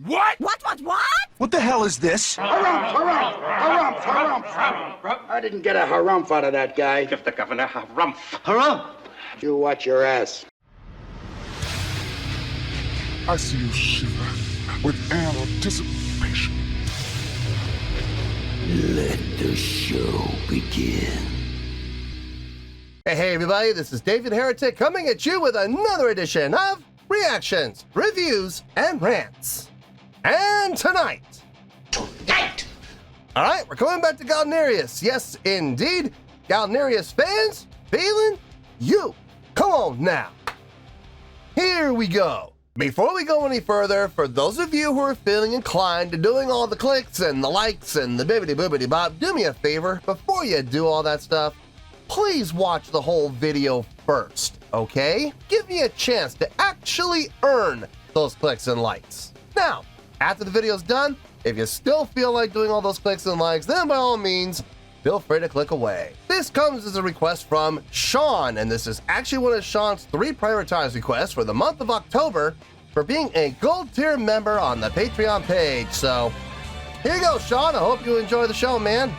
What? What? What the hell is this? Harumph. I didn't get a harumph out of that guy. Give the governor harumph. Harumph! You watch your ass. I see you shiver with anticipation. Let the show begin. Hey everybody, this is David Heretic coming at you with another edition of Reactions, Reviews, and Rants. And tonight, alright, we're coming back to Galneryus. Yes, indeed, Galneryus Fans FEELIN YOU. Come on now. Here we go. Before we go any further, for those of you who are feeling inclined to doing all the clicks and the likes and the bibbity-boobity bop, do me a favor, before you do all that stuff, please watch the whole video first, okay? Give me a chance to actually earn those clicks and likes. Now, after the video's done, if you still feel like doing all those clicks and likes, then by all means, feel free to click away. This comes as a request from Sean, and this is actually one of Sean's 3 prioritized requests for the month of October for being a gold tier member on the Patreon page. So here you go, Sean. I hope you enjoy the show, man.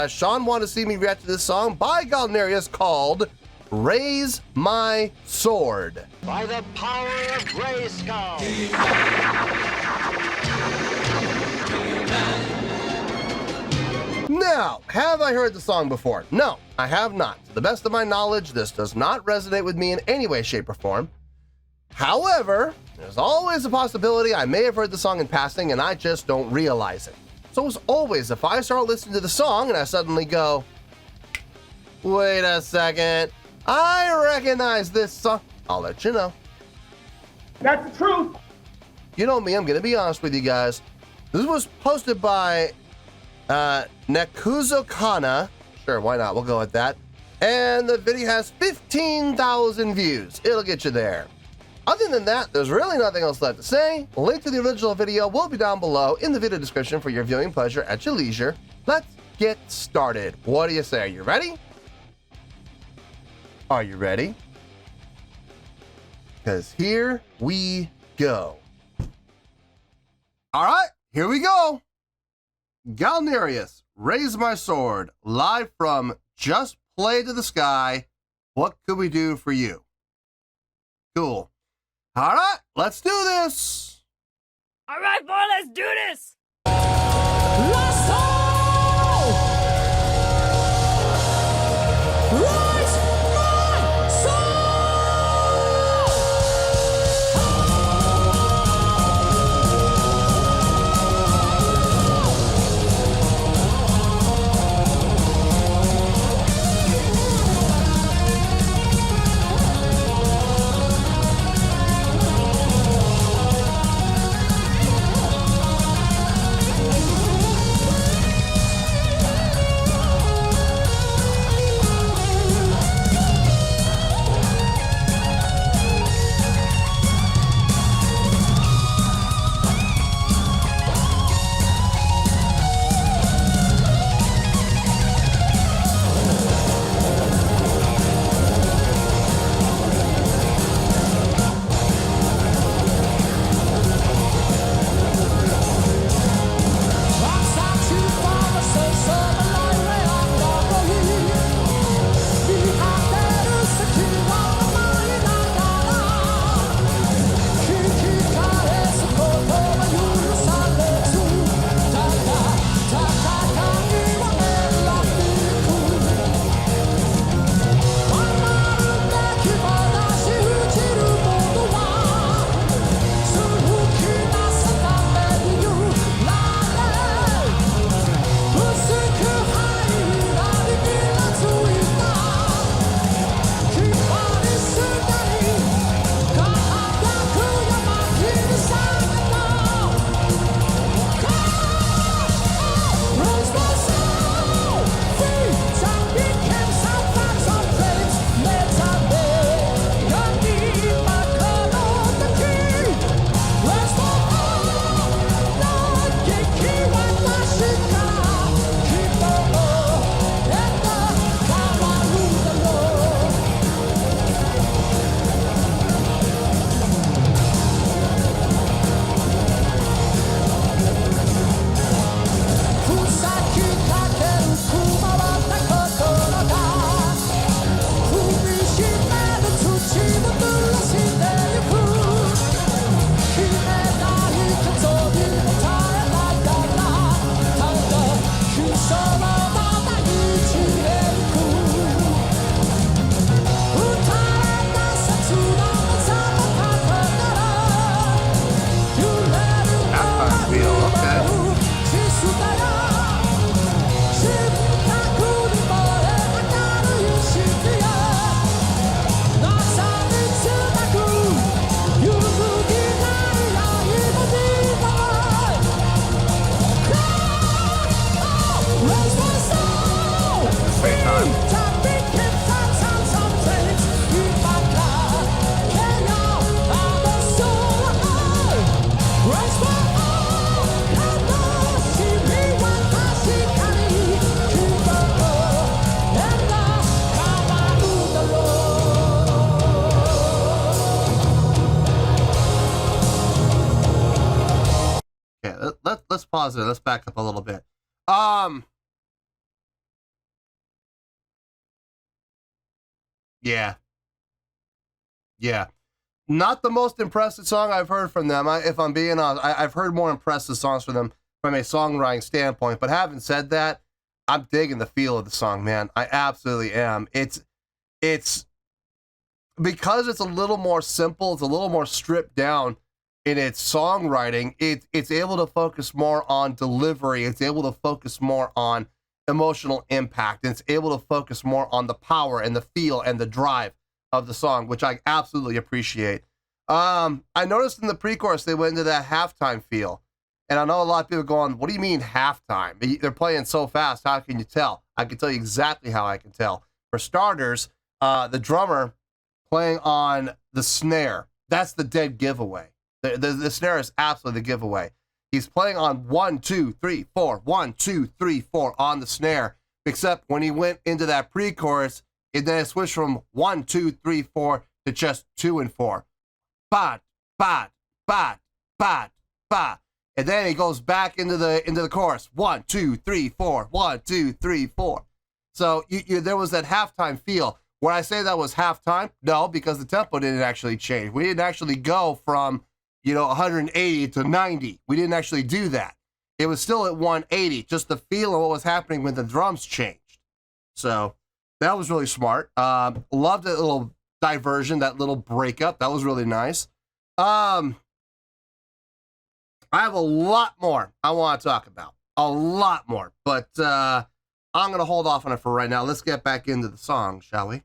Sean wanted to see me react to this song by Galneryus called Raise My Sword. By the power of Grayskull. Now, have I heard the song before? No, I have not. To the best of my knowledge, this does not resonate with me in any way, shape, or form. However, there's always a possibility I may have heard the song in passing and I just don't realize it. So as always, if I start listening to the song and I suddenly go, wait a second, I recognize this song, I'll let you know. That's the truth. You know me, I'm gonna be honest with you guys. This was posted by Nekuzokana. Sure, why not? We'll go with that. And the video has 15,000 views. It'll get you there. Other than that, there's really nothing else left to say. A link to the original video will be down below in the video description for your viewing pleasure at your leisure. Let's get started. What do you say? Are you ready? Are you ready? Because here we go. All right, here we go. Galneryus, Raise My Sword, live from Just Play to the Sky. What could we do for you? Cool. All right, let's do this. All right, boy, let's do this. Okay, let's pause it. Let's back up a little bit. Yeah. Not the most impressive song I've heard from them. If I'm being honest, I've heard more impressive songs from them from a songwriting standpoint. But having said that, I'm digging the feel of the song, man. I absolutely am. It's because it's a little more simple. It's a little more stripped down in its songwriting. It's able to focus more on delivery. It's able to focus more on emotional impact. And it's able to focus more on the power and the feel and the drive of the song, which I absolutely appreciate. I noticed in the pre-chorus they went into that halftime feel. And I know a lot of people going, what do you mean halftime? They're playing so fast, how can you tell? I can tell you exactly how I can tell. For starters, the drummer playing on the snare, that's the dead giveaway. The snare is absolutely the giveaway. He's playing on 1, 2, 3, 4, 1, 2, 3, 4 on the snare, except when he went into that pre-chorus, and then it switched from 1, 2, 3, 4 to just 2 and 4. Bad, bad, bad, bad, bad. And then he goes back into the chorus. 1, 2, 3, 4. 1, 2, 3, 4. So there was that halftime feel. When I say that was halftime, no, because the tempo didn't actually change. We didn't actually go from 180 to 90. We didn't actually do that. It was still at 180. Just the feel of what was happening when the drums changed. So that was really smart. Loved that little diversion, that little breakup. That was really nice. I have a lot more I want to talk about. A lot more. But I'm going to hold off on it for right now. Let's get back into the song, shall we?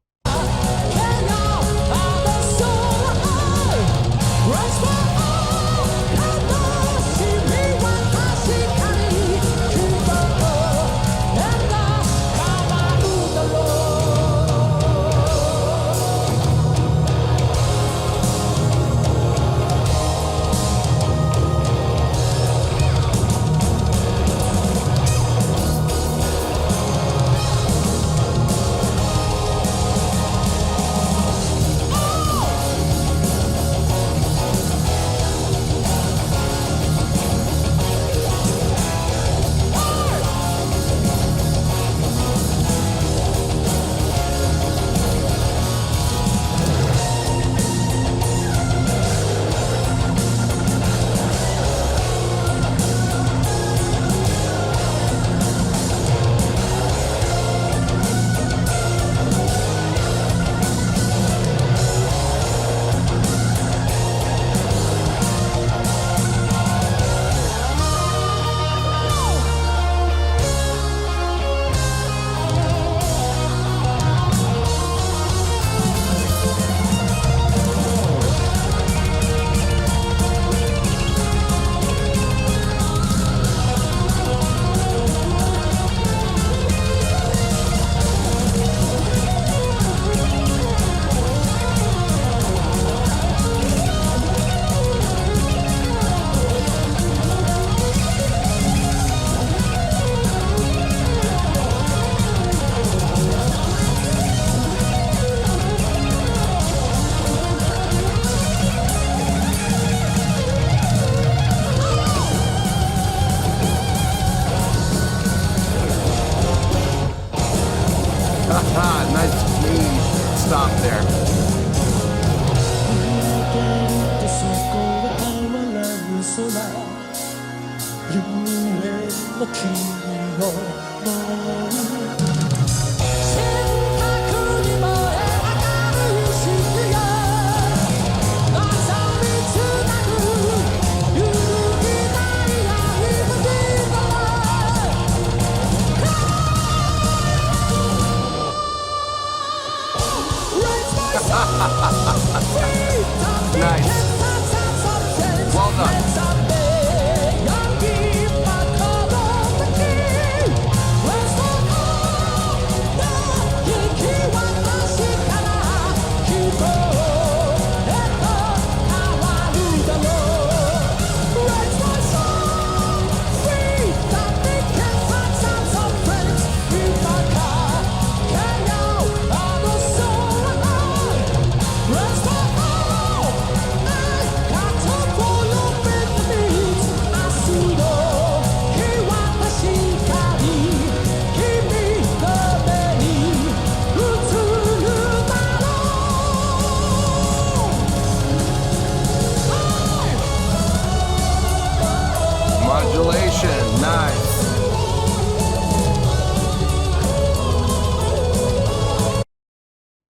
Modulation, nice.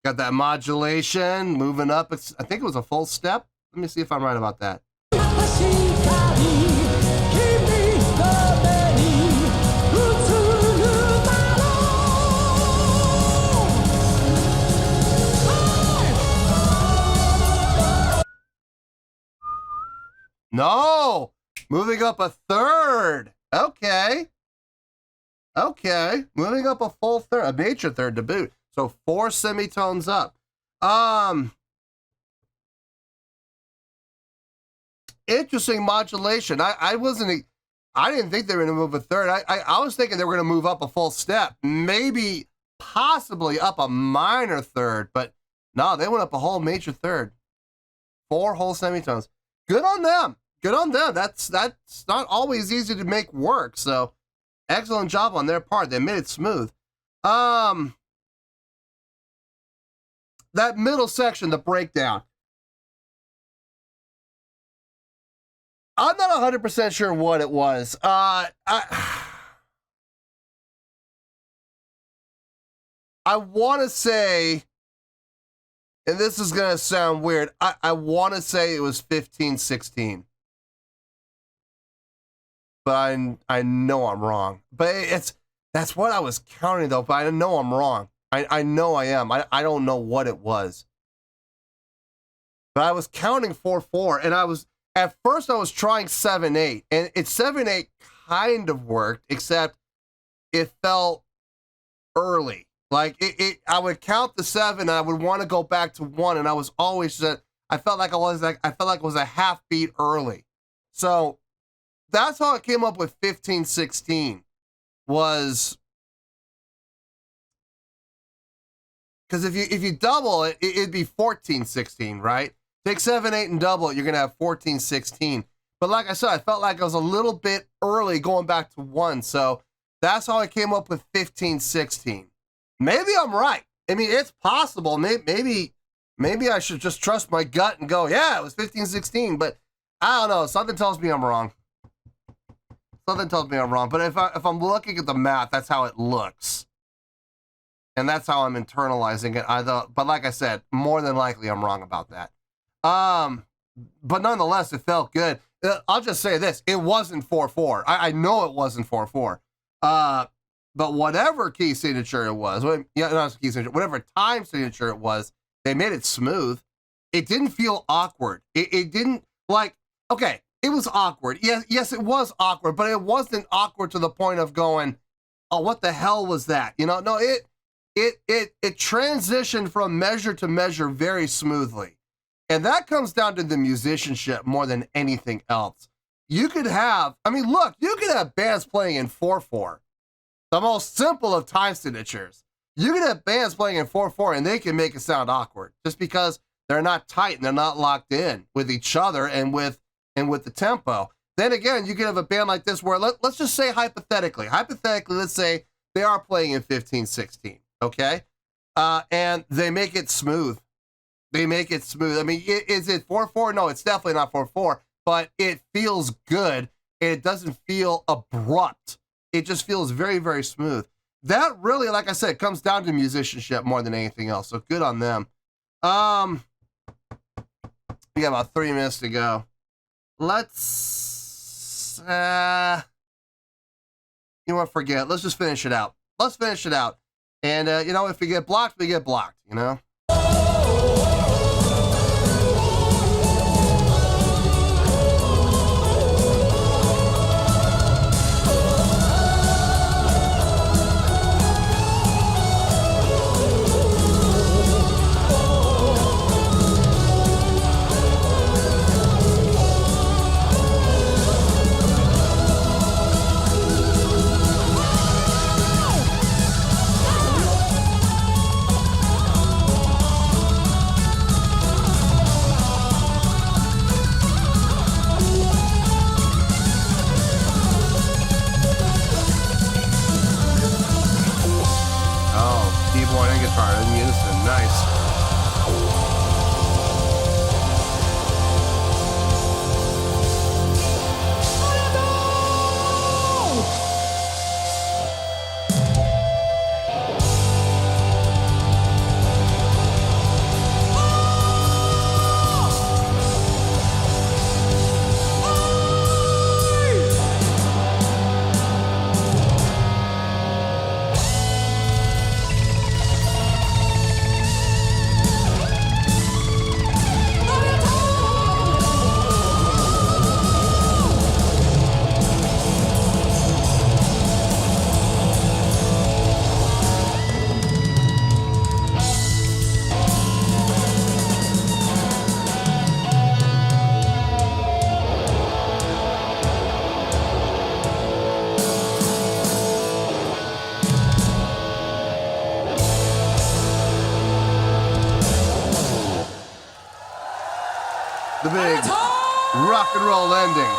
Got that modulation moving up. I think it was a full step. Let me see if I'm right about that. No! Moving up a third. Okay. Okay. Moving up a full third, a major third to boot. So 4 semitones up. Interesting modulation. I didn't think they were gonna move a third. I was thinking they were gonna move up a full step. Maybe possibly up a minor third, but no, they went up a whole major third. 4 whole semitones. Good on them. Good on them. That's not always easy to make work. So excellent job on their part. They made it smooth. That middle section, the breakdown. I'm not 100% sure what it was. I want to say, and this is going to sound weird, I want to say it was 15/16. But I know I'm wrong. But that's what I was counting, though, but I know I'm wrong. I know I am. I don't know what it was. But I was counting 4/4, and at first I was trying 7/8, and 7/8 kind of worked, except it felt early. Like I would count the 7, and I would want to go back to 1, and I was always I felt like it was a half beat early. So that's how I came up with 15/16 was. Because if you double it, it'd be 14/16, right? Take 7/8 and double it, you're gonna have 14/16. But like I said, I felt like I was a little bit early going back to 1, so that's how I came up with 15/16. Maybe I'm right. I mean, it's possible. Maybe I should just trust my gut and go, yeah, it was 15/16. But I don't know. Something tells me I'm wrong. Something tells me I'm wrong. But if I'm looking at the math, that's how it looks. And that's how I'm internalizing it. But like I said, more than likely I'm wrong about that. But nonetheless, it felt good. I'll just say this: it wasn't 4/4. I know it wasn't 4/4. But whatever key signature it was, not key signature, whatever time signature it was, they made it smooth. It didn't feel awkward. It didn't okay. It was awkward. Yes, it was awkward, but it wasn't awkward to the point of going, "Oh, what the hell was that?" No, it transitioned from measure to measure very smoothly. And that comes down to the musicianship more than anything else. You could have bands playing in 4/4, the most simple of time signatures. You could have bands playing in 4/4 and they can make it sound awkward just because they're not tight and they're not locked in with each other and with the tempo. Then again, you could have a band like this where let's just say hypothetically, let's say they are playing in 15/16. Okay, and they make it smooth. I mean, is it 4/4? No, it's definitely not 4/4, but it feels good, and it doesn't feel abrupt. It just feels very, very smooth. That really, like I said, comes down to musicianship more than anything else, so good on them. We got about 3 minutes to go. Let's, you know what, forget it. Let's just finish it out. And, if we get blocked, we get blocked, big rock and roll ending.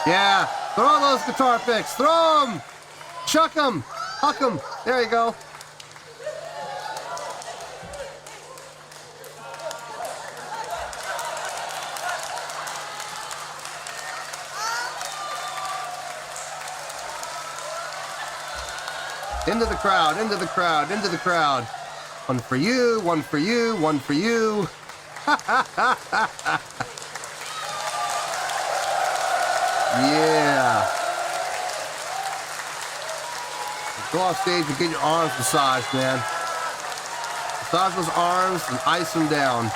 Yeah, throw those guitar picks. Throw them. Chuck them. Huck them. There you go. Into the crowd, into the crowd, into the crowd. One for you, one for you, one for you. Yeah. Go off stage and get your arms massaged, man. Massage those arms and ice them down.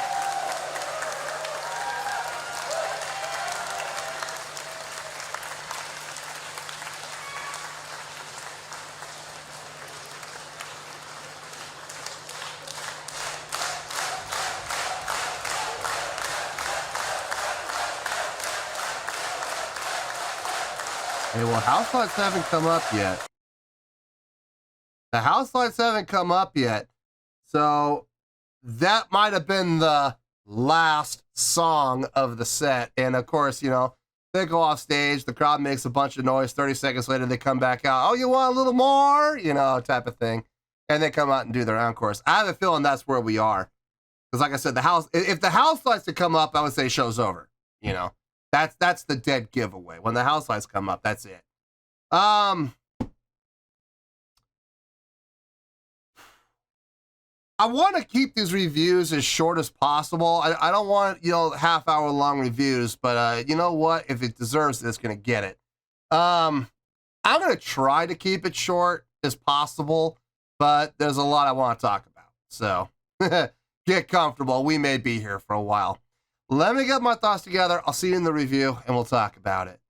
Hey, well, house lights haven't come up yet. The house lights haven't come up yet. So that might have been the last song of the set. And of course, you know, they go off stage, the crowd makes a bunch of noise. 30 seconds later, they come back out. Oh, you want a little more? You know, type of thing. And they come out and do their encores. I have a feeling that's where we are. Because like I said, if the house lights had come up, I would say show's over. You know, that's the dead giveaway. When the house lights come up, that's it. I want to keep these reviews as short as possible. I don't want, you know, half-hour long reviews, but you know what? If it deserves it, it's going to get it. I'm going to try to keep it short as possible, but there's a lot I want to talk about. So get comfortable. We may be here for a while. Let me get my thoughts together. I'll see you in the review, and we'll talk about it.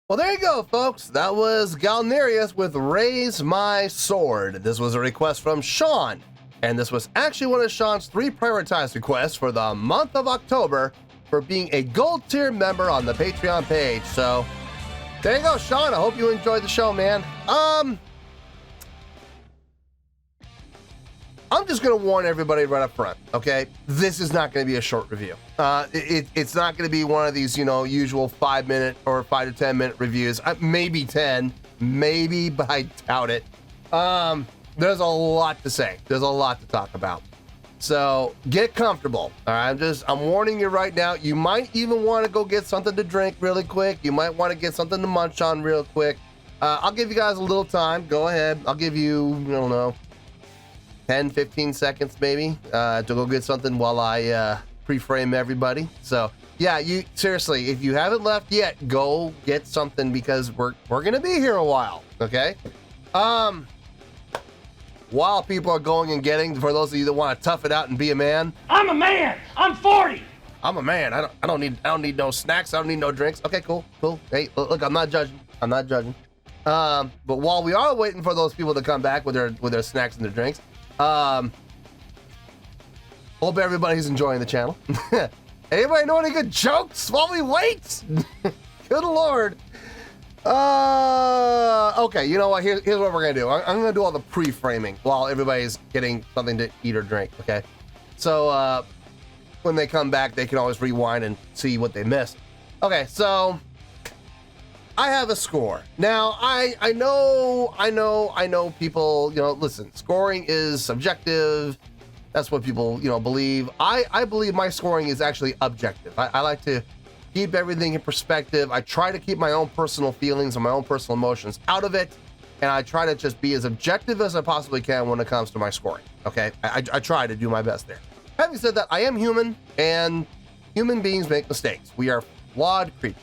Well, there you go, folks. That was Galneryus with Raise My Sword. This was a request from Sean, and this was actually one of Sean's 3 prioritized requests for the month of October for being a gold tier member on the Patreon page. So there you go, Sean. I hope you enjoyed the show, man. I'm just going to warn everybody right up front, okay? This is not going to be a short review. It's not going to be one of these, you know, usual 5-minute or 5 to 10 minute reviews. Maybe 10, maybe, but I doubt it. There's a lot to say. There's a lot to talk about. So get comfortable. All right, I'm warning you right now. You might even want to go get something to drink really quick. You might want to get something to munch on real quick. I'll give you guys a little time. Go ahead. I'll give you, I don't know, 10, 15 seconds maybe to go get something while I pre-frame everybody. So yeah, you seriously, if you haven't left yet, go get something because we're gonna be here a while. Okay. While people are going and getting, for those of you that want to tough it out and be a man, I'm a man. I'm 40. I'm a man. I don't need no snacks. I don't need no drinks. Okay, cool. Hey, look, I'm not judging. But while we are waiting for those people to come back with their snacks and their drinks, hope everybody's enjoying the channel. Anybody know any good jokes while we wait? Good Lord. Okay, you know what? Here's what we're gonna do. I'm gonna do all the pre-framing while everybody's getting something to eat or drink. Okay, so when they come back, they can always rewind and see what they missed. Okay, so I have a score. Now, I know people, you know, listen, scoring is subjective. That's what people, you know, believe. I believe my scoring is actually objective. I like to keep everything in perspective. I try to keep my own personal feelings and my own personal emotions out of it. And I try to just be as objective as I possibly can when it comes to my scoring. Okay, I try to do my best there. Having said that, I am human, and human beings make mistakes. We are flawed creatures.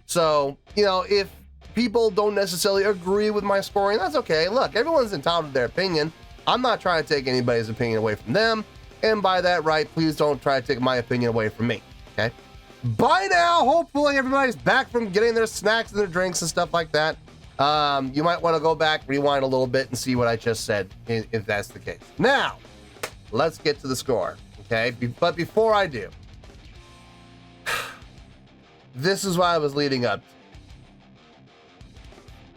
So, you know, if people don't necessarily agree with my scoring, that's okay. Look, everyone's entitled to their opinion. I'm not trying to take anybody's opinion away from them. And by that right, please don't try to take my opinion away from me, okay? By now, hopefully everybody's back from getting their snacks and their drinks and stuff like that. You might want to go back, rewind a little bit and see what I just said, if that's the case. Now, let's get to the score, okay? But before I do, this is why I was leading up.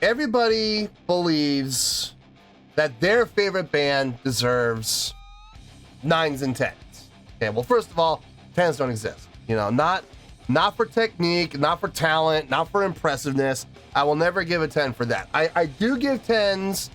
Everybody believes that their favorite band deserves 9s and 10s. Okay, well, first of all, 10s don't exist. You know, not for technique, not for talent, not for impressiveness. I will never give a 10 for that. I do give 10s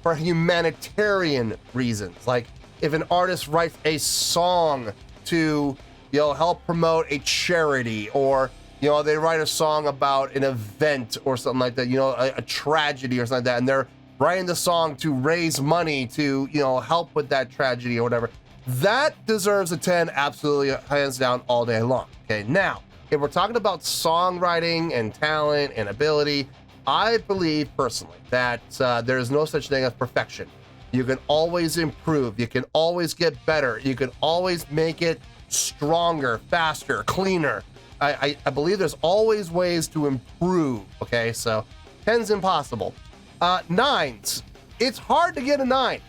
for humanitarian reasons. Like if an artist writes a song to, you know, help promote a charity, or, you know, they write a song about an event or something like that, you know, a tragedy or something like that, and they're writing the song to raise money to, you know, help with that tragedy or whatever. That deserves a 10, absolutely, hands down, all day long. Okay, now, if we're talking about songwriting and talent and ability, I believe personally that there is no such thing as perfection. You can always improve. You can always get better. You can always make it stronger, faster, cleaner. I believe there's always ways to improve. Okay, so 10's impossible. 9s, it's hard to get a 9.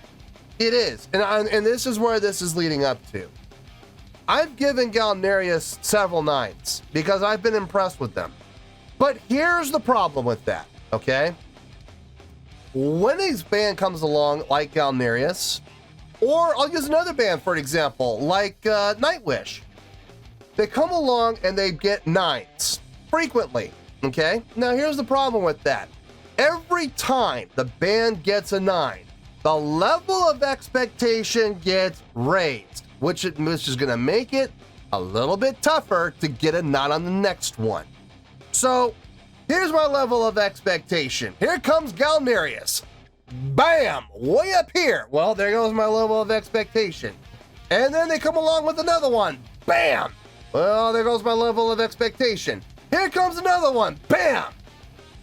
It is, and this is where this is leading up to. I've given Galneryus several 9s because I've been impressed with them. But here's the problem with that, okay? When a band comes along like Galneryus, or I'll use another band for an example, like Nightwish. They come along and they get 9s frequently, okay? Now here's the problem with that. Every time the band gets a 9, the level of expectation gets raised, which is going to make it a little bit tougher to get a 9 on the next one. So here's my level of expectation. Here comes Galneryus. Bam! Way up here. Well, there goes my level of expectation. And then they come along with another one. Bam! Well, there goes my level of expectation. Here comes another one. Bam!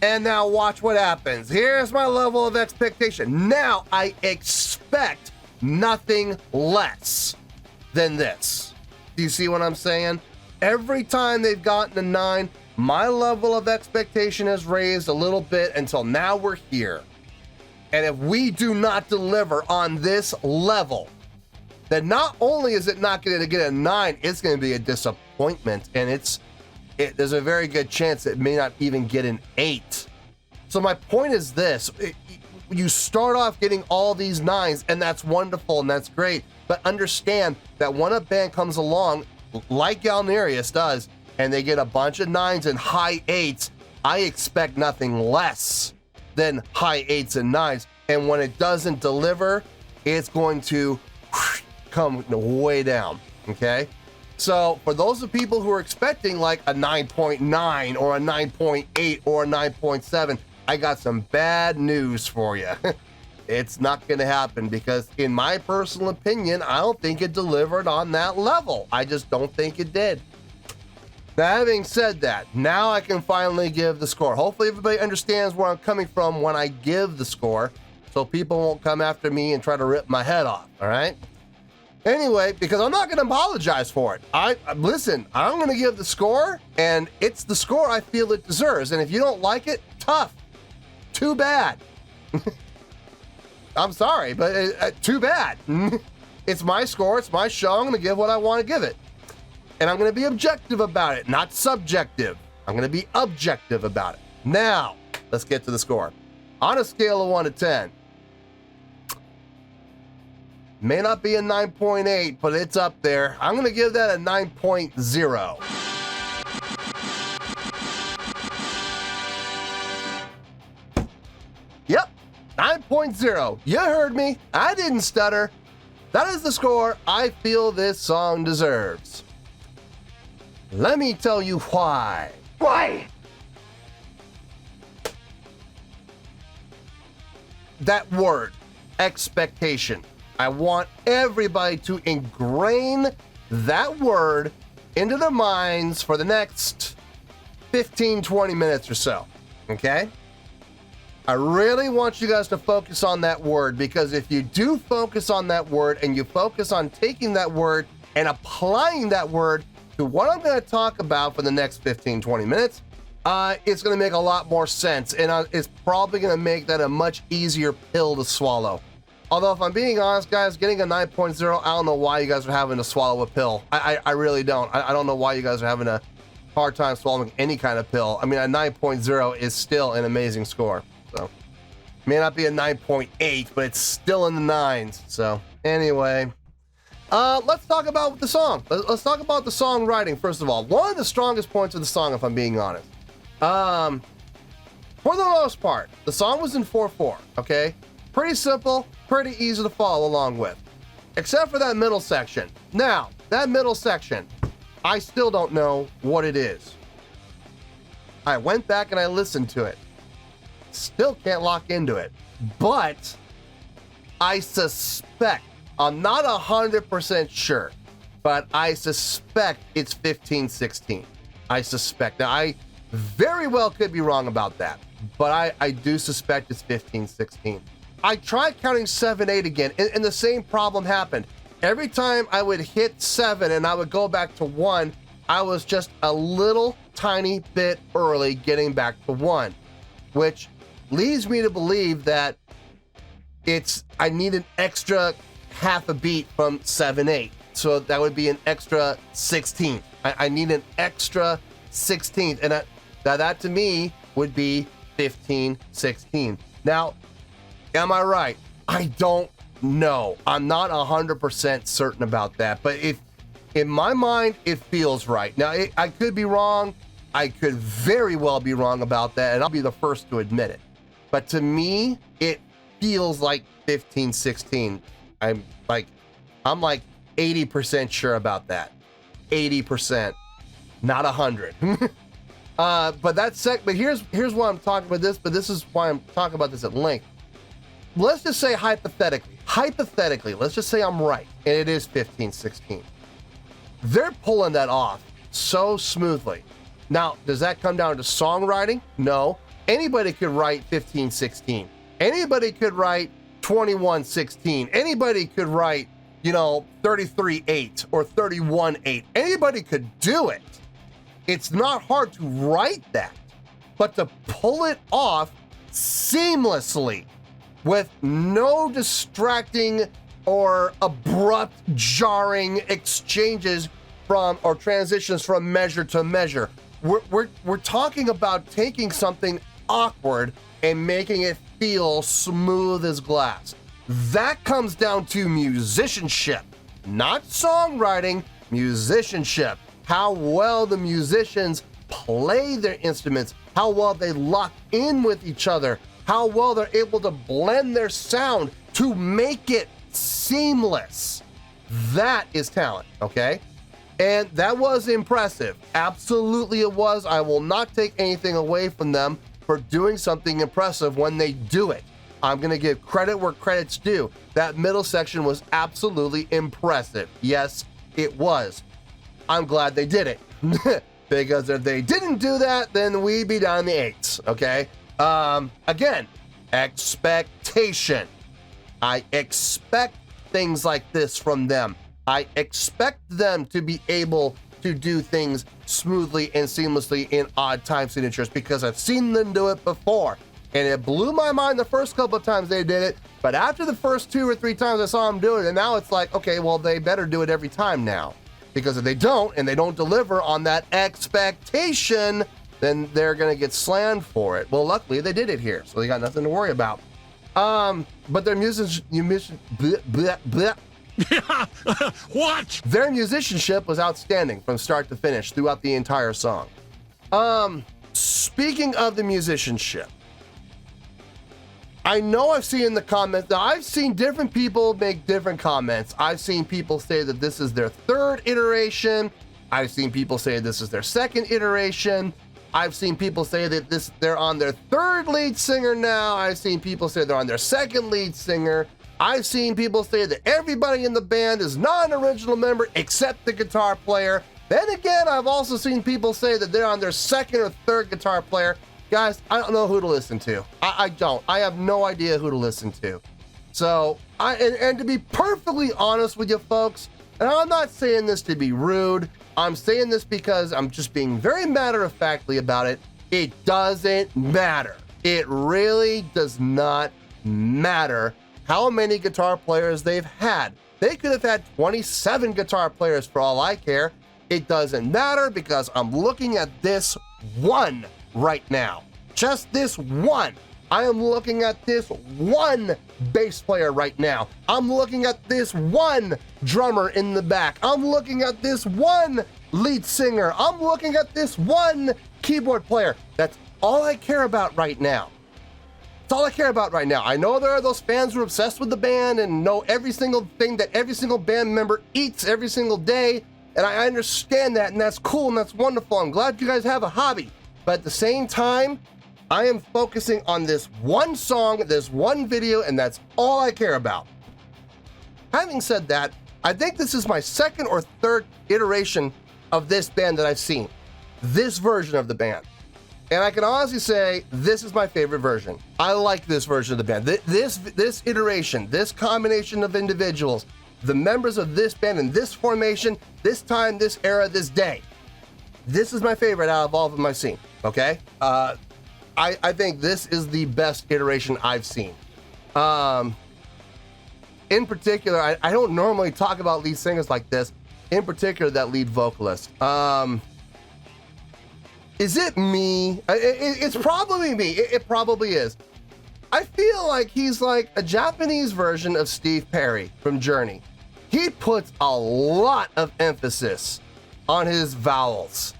And now watch what happens. Here's my level of expectation. Now I expect nothing less than this. Do you see what I'm saying? Every time they've gotten a 9, my level of expectation has raised a little bit until now we're here. And if we do not deliver on this level, then not only is it not going to get a 9, it's going to be a disappointment. And there's a very good chance it may not even get an 8. So my point is this. You start off getting all these 9s, and that's wonderful and that's great. But understand that when a band comes along, like Galneryus does, and they get a bunch of 9s and high 8s, I expect nothing less than high 8s and 9s. And when it doesn't deliver, it's going to come way down, okay? So for those of people who are expecting like a 9.9 or a 9.8 or a 9.7, I got some bad news for you. It's not going to happen because in my personal opinion, I don't think it delivered on that level. I just don't think it did. Now, having said that, now I can finally give the score. Hopefully everybody understands where I'm coming from when I give the score, so people won't come after me and try to rip my head off, all right? Anyway, because I'm not going to apologize for it. Listen, I'm going to give the score, and it's the score I feel it deserves. And if you don't like it, tough. Too bad. I'm sorry, but too bad. It's my score. It's my show. I'm going to give what I want to give it. And I'm going to be objective about it, not subjective. I'm going to be objective about it. Now, let's get to the score. On a scale of 1 to 10, may not be a 9.8, but it's up there. I'm going to give that a 9.0. Yep, 9.0. You heard me. I didn't stutter. That is the score I feel this song deserves. Let me tell you why. Why? That word, expectation. I want everybody to ingrain that word into their minds for the next 15, 20 minutes or so, okay? I really want you guys to focus on that word, because if you do focus on that word and you focus on taking that word and applying that word to what I'm going to talk about for the next 15, 20 minutes, it's going to make a lot more sense, and it's probably going to make that a much easier pill to swallow. Although, if I'm being honest, guys, getting a 9.0, I don't know why you guys are having to swallow a pill. I really don't. I don't know why you guys are having to hard time swallowing any kind of pill. I mean, a 9.0 is still an amazing score. So, may not be a 9.8, but it's still in the nines. So, anyway, let's talk about the song. Let's talk about the songwriting, first of all. One of the strongest points of the song, if I'm being honest. For the most part, the song was in 4/4, okay? Pretty simple, pretty easy to follow along with. Except for that middle section. Now, that middle section, I still don't know what it is. I went back and I listened to it. Still can't lock into it. But I suspect, I'm not 100% sure, but I suspect it's 15-16. I suspect. Now, I very well could be wrong about that, but I do suspect it's 15-16. I tried counting 7-8 again, and the same problem happened. Every time I would hit 7 and I would go back to 1, I was just a little tiny bit early getting back to 1, which leads me to believe that I need an extra half a beat from 7/8. So that would be an extra 16th. I need an extra 16th, and that to me would be 15-16. Now, am I right? I don't know. I'm not 100% certain about that, but in my mind, it feels right. Now, I could be wrong. I could very well be wrong about that, and I'll be the first to admit it. But to me, it feels like 15-16. I'm like 80% sure about that. 80%, not 100. But here's why I'm talking about this, but this is why I'm talking about this at length. Let's just say hypothetically, let's just say I'm right, and it is 15-16. They're pulling that off so smoothly. Now, does that come down to songwriting? No. Anybody could write 15-16. Anybody could write 21-16. Anybody could write, 33-8 or 31-8. Anybody could do it. It's not hard to write that, but to pull it off seamlessly with no distracting or abrupt, jarring exchanges from or transitions from measure to measure. We're talking about taking something awkward and making it feel smooth as glass. That comes down to musicianship, not songwriting, musicianship. How well the musicians play their instruments, how well they lock in with each other, how well they're able to blend their sound to make it seamless. That is talent, okay? And that was impressive. Absolutely it was. I will not take anything away from them for doing something impressive when they do it. I'm going to give credit where credit's due. That middle section was absolutely impressive. Yes, it was. I'm glad they did it. Because if they didn't do that, then we'd be down in the 8s, okay? Again, expectation. I expect things like this from them. I expect them to be able to do things smoothly and seamlessly in odd time signatures because I've seen them do it before. And it blew my mind the first couple of times they did it, but after the first 2 or 3 times I saw them do it, and now it's like, okay, well, they better do it every time now. Because if they don't, and they don't deliver on that expectation, then they're gonna get slammed for it. Well, luckily they did it here, so they got nothing to worry about. But their What? Their musicianship was outstanding from start to finish throughout the entire song. Speaking of the musicianship, I know I've seen in the comments, now I've seen different people make different comments. I've seen people say that this is their 3rd iteration. I've seen people say this is their 2nd iteration. I've seen people say that they're on their 3rd lead singer now. I've seen people say they're on their 2nd lead singer. I've seen people say that everybody in the band is not an original member except the guitar player. Then again, I've also seen people say that they're on their 2nd or 3rd guitar player. Guys, I don't know who to listen to. I don't. I have no idea who to listen to. So, and to be perfectly honest with you folks, and I'm not saying this to be rude, I'm saying this because I'm just being very matter-of-factly about it. It doesn't matter. It really does not matter how many guitar players they've had. They could have had 27 guitar players for all I care. It doesn't matter because I'm looking at this one right now. Just this one. I am looking at this one bass player right now. I'm looking at this one drummer in the back. I'm looking at this one lead singer. I'm looking at this one keyboard player. That's all I care about right now. That's all I care about right now. I know there are those fans who are obsessed with the band and know every single thing that every single band member eats every single day. And I understand that, and that's cool and that's wonderful. I'm glad you guys have a hobby. But at the same time, I am focusing on this one song, this one video, and that's all I care about. Having said that, I think this is my second or third iteration of this band that I've seen. This version of the band. And I can honestly say, this is my favorite version. I like this version of the band. This iteration, this combination of individuals, the members of this band in this formation, this time, this era, this day. This is my favorite out of all of them I've seen, okay? I think this is the best iteration I've seen. In particular, I don't normally talk about lead singers like this. In particular, that lead vocalist. Is it me? It's probably me. It probably is. I feel like he's like a Japanese version of Steve Perry from Journey. He puts a lot of emphasis on his vowels.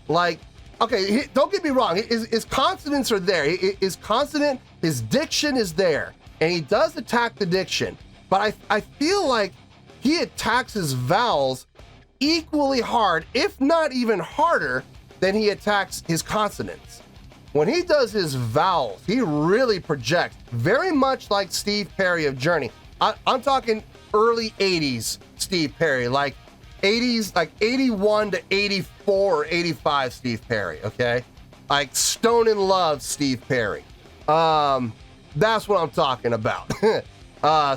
Like, okay, don't get me wrong. His consonants are there. His consonant, his diction is there. And he does attack the diction. But I feel like he attacks his vowels equally hard, if not even harder, than he attacks his consonants. When he does his vowels, he really projects, very much like Steve Perry of Journey. I'm talking early 80s Steve Perry, like 80s, like 81 to 84 or 85 Steve Perry, okay? Like Stone in Love Steve Perry. That's what I'm talking about.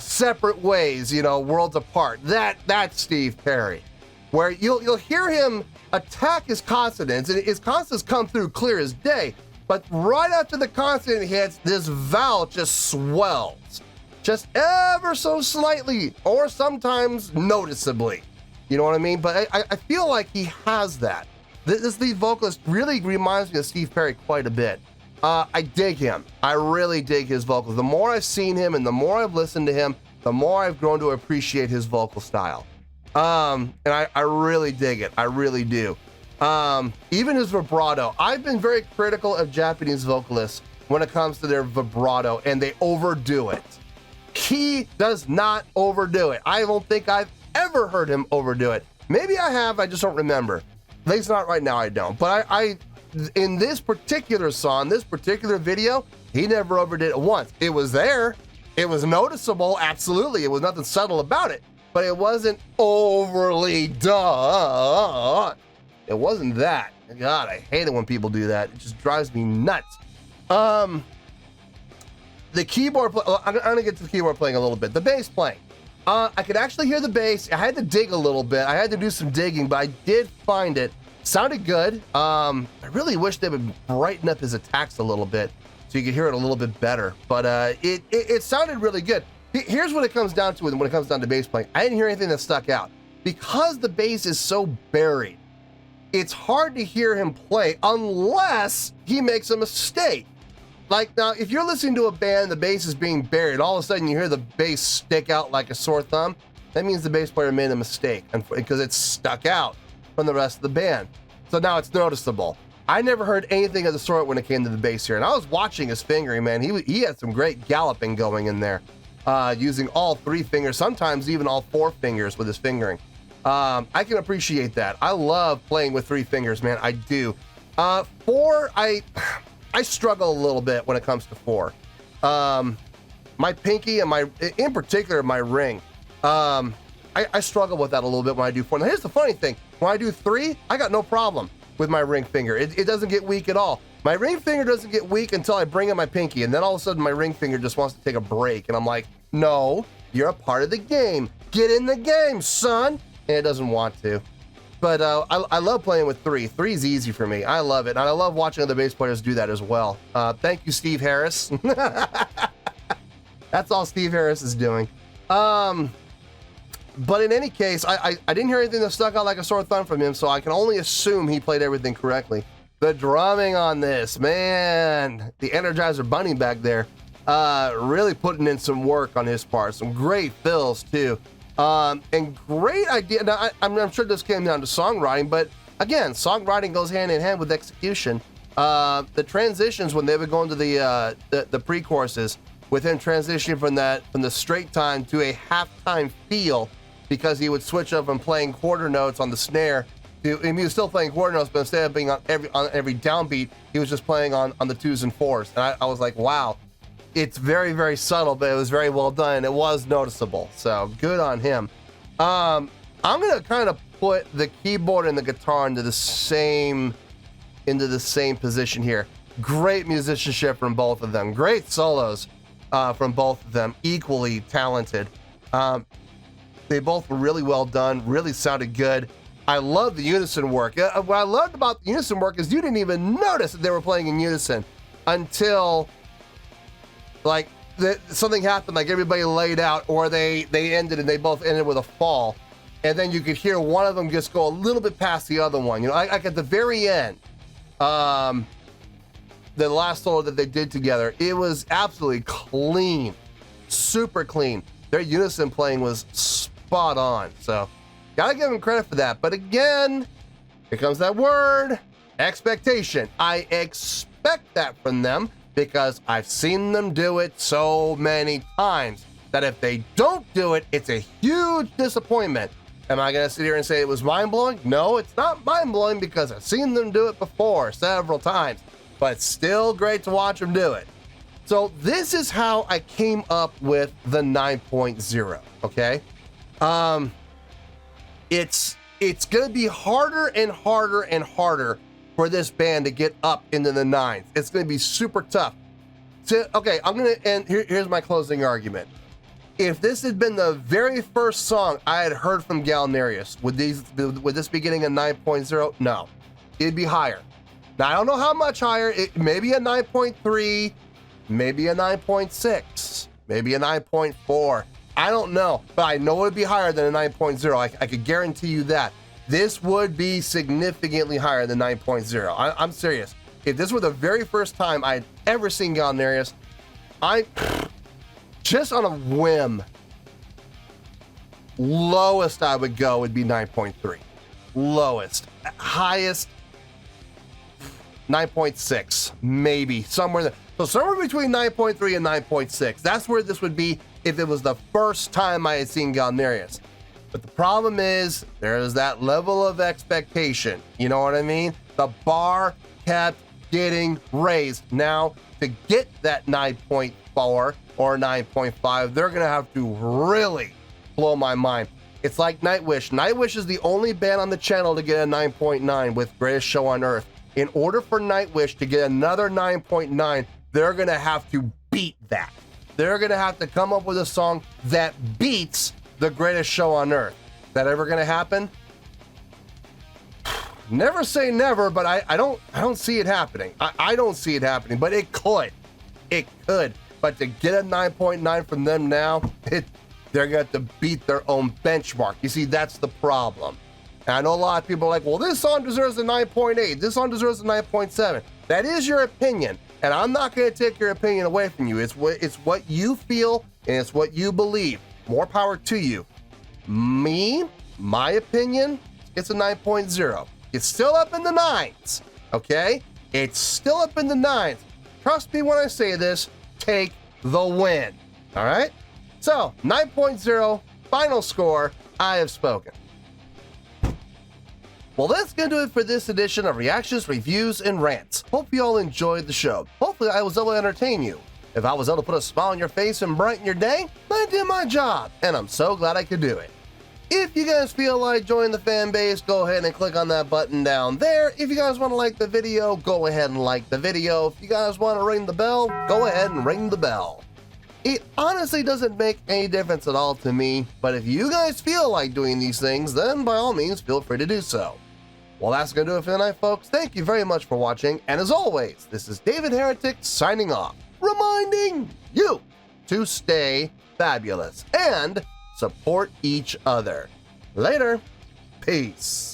Separate Ways, Worlds Apart. That's Steve Perry. Where you'll hear him attack his consonants, and his consonants come through clear as day, but right after the consonant hits, this vowel just swells. Just ever so slightly, or sometimes noticeably. You know what I mean? But I feel like he has that. This lead vocalist really reminds me of Steve Perry quite a bit. I dig him. I really dig his vocals. The more I've seen him and the more I've listened to him, the more I've grown to appreciate his vocal style. And I really dig it. I really do. Even his vibrato. I've been very critical of Japanese vocalists when it comes to their vibrato, and they overdo it. He does not overdo it. I don't think I've ever heard him overdo it. Maybe I have, I just don't remember. At least not right now, I don't. But I in this particular song, this particular video, he never overdid it once. It was there. It was noticeable, absolutely. It was nothing subtle about it. But it wasn't overly done. It wasn't that. God, I hate it when people do that. It just drives me nuts. The keyboard, I'm gonna get to the keyboard playing a little bit. The bass playing. I could actually hear the bass. I had to dig a little bit. I had to do some digging, but I did find it. Sounded good. I really wish they would brighten up his attacks a little bit so you could hear it a little bit better. But it sounded really good. Here's what it comes down to when it comes down to bass playing. I didn't hear anything that stuck out. Because the bass is so buried, it's hard to hear him play unless he makes a mistake. Like now, if you're listening to a band, the bass is being buried, all of a sudden you hear the bass stick out like a sore thumb, that means the bass player made a mistake because it's stuck out from the rest of the band. So now it's noticeable. I never heard anything of the sort when it came to the bass here. And I was watching his fingering, man. He had some great galloping going in there, using all three fingers, sometimes even all four fingers with his fingering. I can appreciate that. I love playing with three fingers, man. I do. Four, I struggle a little bit when it comes to four. My pinky and in particular, my ring. I struggle with that a little bit when I do four. Now here's the funny thing. When I do three, I got no problem with my ring finger. It doesn't get weak at all. My ring finger doesn't get weak until I bring in my pinky, and then all of a sudden my ring finger just wants to take a break, and I'm like, no, you're a part of the game. Get in the game, son. And it doesn't want to. But I love playing with three. Three's easy for me. I love it. And I love watching other bass players do that as well. Thank you, Steve Harris. That's all Steve Harris is doing. But in any case, I didn't hear anything that stuck out like a sore thumb from him, so I can only assume he played everything correctly. The drumming on this, man, the Energizer Bunny back there, really putting in some work on his part. Some great fills too, and great idea. Now, I'm sure this came down to songwriting, but again, songwriting goes hand in hand with execution. The transitions when they would go into the pre-choruses, with him transitioning from the straight time to a halftime feel, because he would switch up and playing quarter notes on the snare. He was still playing quarter notes, but instead of being on every downbeat, he was just playing on the 2s and 4s. And I was like, wow, it's very, very subtle, but it was very well done, and it was noticeable. So good on him. I'm gonna kind of put the keyboard and the guitar into the same position here. Great musicianship from both of them. Great solos from both of them. Equally talented. They both were really well done. Really sounded good. I love the unison work. What I loved about the unison work is you didn't even notice that they were playing in unison until like something happened, like everybody laid out, or they ended and they both ended with a fall. And then you could hear one of them just go a little bit past the other one. You know, like at the very end, the last solo that they did together, it was absolutely clean, super clean. Their unison playing was spot on. So gotta give them credit for that. But again, here comes that word, expectation. I expect that from them because I've seen them do it so many times that if they don't do it, it's a huge disappointment. Am I gonna sit here and say it was mind-blowing? No, it's not mind-blowing because I've seen them do it before several times, but it's still great to watch them do it. So this is how I came up with the 9.0, okay? It's gonna be harder and harder and harder for this band to get up into the 9s. It's gonna be super tough. So, okay, I'm gonna end, here's my closing argument. If this had been the very first song I had heard from Galneryus, would this be getting a 9.0? No, it'd be higher. Now, I don't know how much higher, maybe a 9.3, maybe a 9.6, maybe a 9.4. I don't know, but I know it'd be higher than a 9.0. I could guarantee you that. This would be significantly higher than 9.0. I'm serious. If this were the very first time I'd ever seen Galneryus, just on a whim, lowest I would go would be 9.3. Lowest. Highest, 9.6, maybe. Somewhere there. So somewhere between 9.3 and 9.6. That's where this would be if it was the first time I had seen Galneryus. But the problem is, there's that level of expectation. You know what I mean? The bar kept getting raised. Now, to get that 9.4 or 9.5, they're gonna have to really blow my mind. It's like Nightwish. Nightwish is the only band on the channel to get a 9.9 with Greatest Show on Earth. In order for Nightwish to get another 9.9, they're gonna have to beat that. They're gonna have to come up with a song that beats the Greatest Show on Earth. Is that ever gonna happen? Never say never, but I don't see it happening. I don't see it happening, but it could. It could. But to get a 9.9 from them now, they're gonna have to beat their own benchmark. You see, that's the problem. And I know a lot of people are like, well, this song deserves a 9.8. This song deserves a 9.7. That is your opinion, and I'm not gonna take your opinion away from you. It's what you feel, and it's what you believe. More power to you. Me, my opinion, it's a 9.0. It's still up in the 9s, okay? It's still up in the 9s. Trust me when I say this, take the win, all right? So, 9.0, final score, I have spoken. Well, that's gonna do it for this edition of Reactions, Reviews, and Rants. Hope you all enjoyed the show. Hopefully I was able to entertain you. If I was able to put a smile on your face and brighten your day, I did my job, and I'm so glad I could do it. If you guys feel like joining the fan base, go ahead and click on that button down there. If you guys want to like the video, go ahead and like the video. If you guys want to ring the bell, go ahead and ring the bell. It honestly doesn't make any difference at all to me, but if you guys feel like doing these things, then by all means, feel free to do so. Well, that's going to do it for tonight, folks. Thank you very much for watching, and as always, this is David Heretic signing off, reminding you to stay fabulous and support each other. Later. Peace.